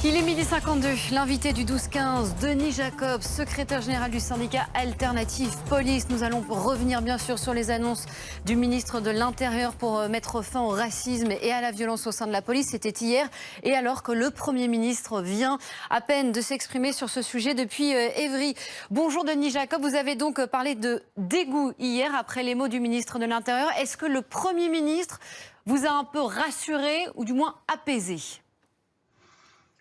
Il est 12h52, l'invité du 12-15, Denis Jacob, secrétaire général du syndicat Alternative Police. Nous allons revenir bien sûr sur les annonces du ministre de l'Intérieur pour mettre fin au racisme et à la violence au sein de la police. C'était hier, et alors que le Premier ministre vient à peine de s'exprimer sur ce sujet depuis Évry. Bonjour Denis Jacob, vous avez donc parlé de dégoût hier après les mots du ministre de l'Intérieur. Est-ce que le Premier ministre vous a un peu rassuré ou du moins apaisé ?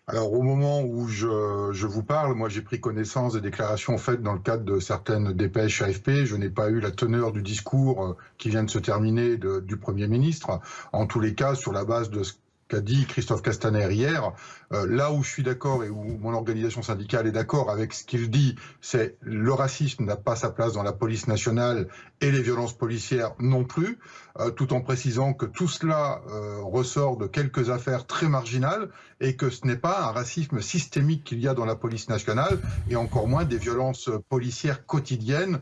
Alors, au moment où je vous parle, moi j'ai pris connaissance des déclarations faites dans le cadre de certaines dépêches AFP. Je n'ai pas eu la teneur du discours qui vient de se terminer du Premier ministre. En tous les cas, sur la base de ce qu'a dit Christophe Castaner hier, là où je suis d'accord et où mon organisation syndicale est d'accord avec ce qu'il dit, c'est le racisme n'a pas sa place dans la police nationale et les violences policières non plus, tout en précisant que tout cela ressort de quelques affaires très marginales et que ce n'est pas un racisme systémique qu'il y a dans la police nationale et encore moins des violences policières quotidiennes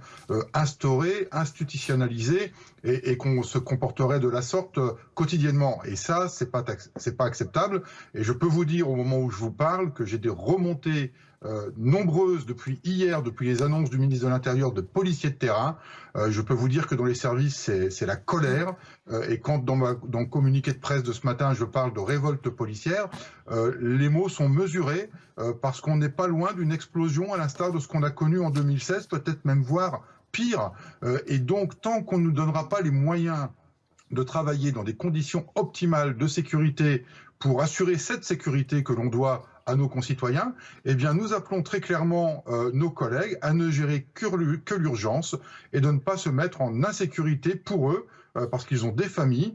instaurées, institutionnalisées et qu'on se comporterait de la sorte quotidiennement. Et ça, c'est pas acceptable. Et je peux vous dire au moment où je vous parle que j'ai des remontées nombreuses depuis hier, depuis les annonces du ministre de l'Intérieur de policiers de terrain. Je peux vous dire que dans les services, c'est la colère. Et quand dans le communiqué de presse de ce matin, je parle de révolte policière, les mots sont mesurés parce qu'on n'est pas loin d'une explosion à l'instar de ce qu'on a connu en 2016, peut-être même voire pire. Et donc, tant qu'on ne nous donnera pas les moyens de travailler dans des conditions optimales de sécurité pour assurer cette sécurité que l'on doit à nos concitoyens, eh bien nous appelons très clairement nos collègues à ne gérer que l'urgence et de ne pas se mettre en insécurité pour eux, parce qu'ils ont des familles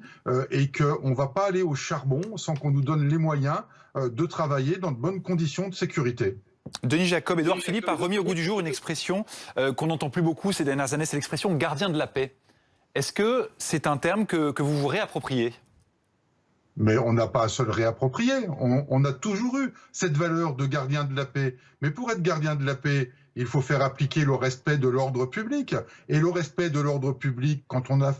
et qu'on ne va pas aller au charbon sans qu'on nous donne les moyens de travailler dans de bonnes conditions de sécurité. Denis Jacob, Édouard Philippe a remis au goût du jour une expression qu'on n'entend plus beaucoup ces dernières années, c'est l'expression « gardien de la paix ». Est-ce que c'est un terme que vous vous réappropriez ? Mais on n'a pas à se le réapproprier. On a toujours eu cette valeur de gardien de la paix. Mais pour être gardien de la paix, il faut faire appliquer le respect de l'ordre public. Et le respect de l'ordre public, quand on a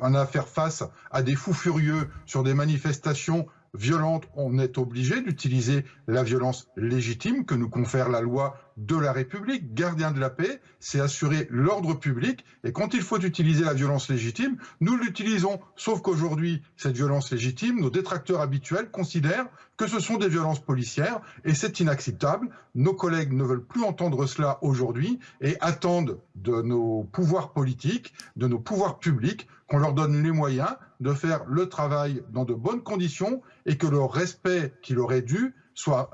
à faire face à des fous furieux sur des manifestations violentes, on est obligé d'utiliser la violence légitime que nous confère la loi de la République. Gardien de la paix, c'est assurer l'ordre public. Et quand il faut utiliser la violence légitime, nous l'utilisons. Sauf qu'aujourd'hui, cette violence légitime, nos détracteurs habituels considèrent que ce sont des violences policières et c'est inacceptable. Nos collègues ne veulent plus entendre cela aujourd'hui et attendent de nos pouvoirs politiques, de nos pouvoirs publics, qu'on leur donne les moyens de faire le travail dans de bonnes conditions et que le respect qui leur est dû soit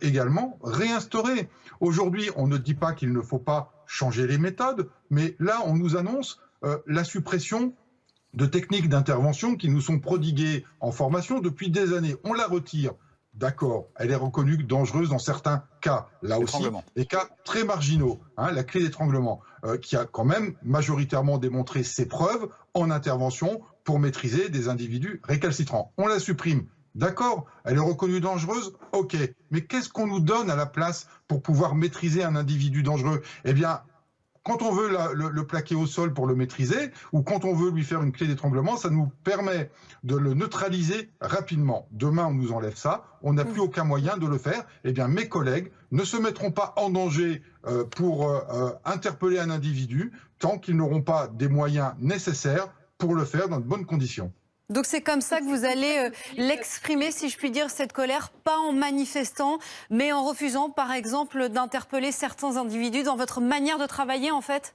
également réinstauré. Aujourd'hui, on ne dit pas qu'il ne faut pas changer les méthodes, mais là, on nous annonce la suppression de techniques d'intervention qui nous sont prodiguées en formation depuis des années. On la retire. D'accord, elle est reconnue dangereuse dans certains cas. Là aussi, des cas très marginaux. La clé d'étranglement, qui a quand même majoritairement démontré ses preuves en intervention pour maîtriser des individus récalcitrants. On la supprime. D'accord, elle est reconnue dangereuse, ok. Mais qu'est-ce qu'on nous donne à la place pour pouvoir maîtriser un individu dangereux ? Eh bien, quand on veut le plaquer au sol pour le maîtriser, ou quand on veut lui faire une clé d'étranglement, ça nous permet de le neutraliser rapidement. Demain, on nous enlève ça, on n'a plus aucun moyen de le faire. Eh bien, mes collègues ne se mettront pas en danger pour interpeller un individu tant qu'ils n'auront pas des moyens nécessaires pour le faire dans de bonnes conditions. Donc c'est comme ça que vous allez l'exprimer, si je puis dire, cette colère, pas en manifestant, mais en refusant, par exemple, d'interpeller certains individus dans votre manière de travailler, en fait ?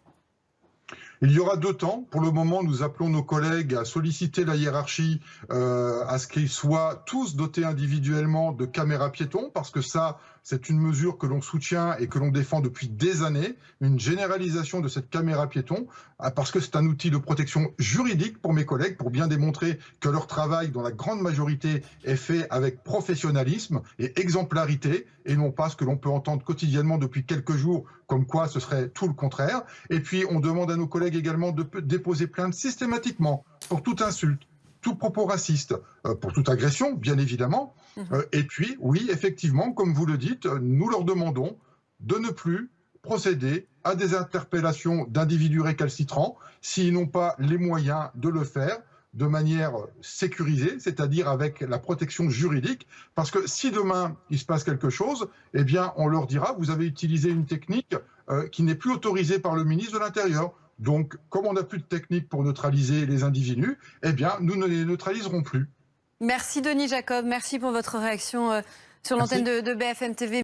Il y aura deux temps. Pour le moment, nous appelons nos collègues à solliciter la hiérarchie à ce qu'ils soient tous dotés individuellement de caméras piétons, parce que ça, c'est une mesure que l'on soutient et que l'on défend depuis des années, une généralisation de cette caméra piéton, parce que c'est un outil de protection juridique pour mes collègues, pour bien démontrer que leur travail, dans la grande majorité, est fait avec professionnalisme et exemplarité, et non pas ce que l'on peut entendre quotidiennement depuis quelques jours, comme quoi ce serait tout le contraire. Et puis, on demande à nos collègues également de déposer plainte systématiquement pour toute insulte, tout propos raciste, pour toute agression, bien évidemment. Et puis, oui, effectivement, comme vous le dites, nous leur demandons de ne plus procéder à des interpellations d'individus récalcitrants s'ils n'ont pas les moyens de le faire de manière sécurisée, c'est-à-dire avec la protection juridique, parce que si demain il se passe quelque chose, eh bien on leur dira vous avez utilisé une technique qui n'est plus autorisée par le ministre de l'Intérieur. Donc, comme on n'a plus de technique pour neutraliser les individus, eh bien nous ne les neutraliserons plus. Merci Denis Jacob, merci pour votre réaction sur l'antenne de BFM TV.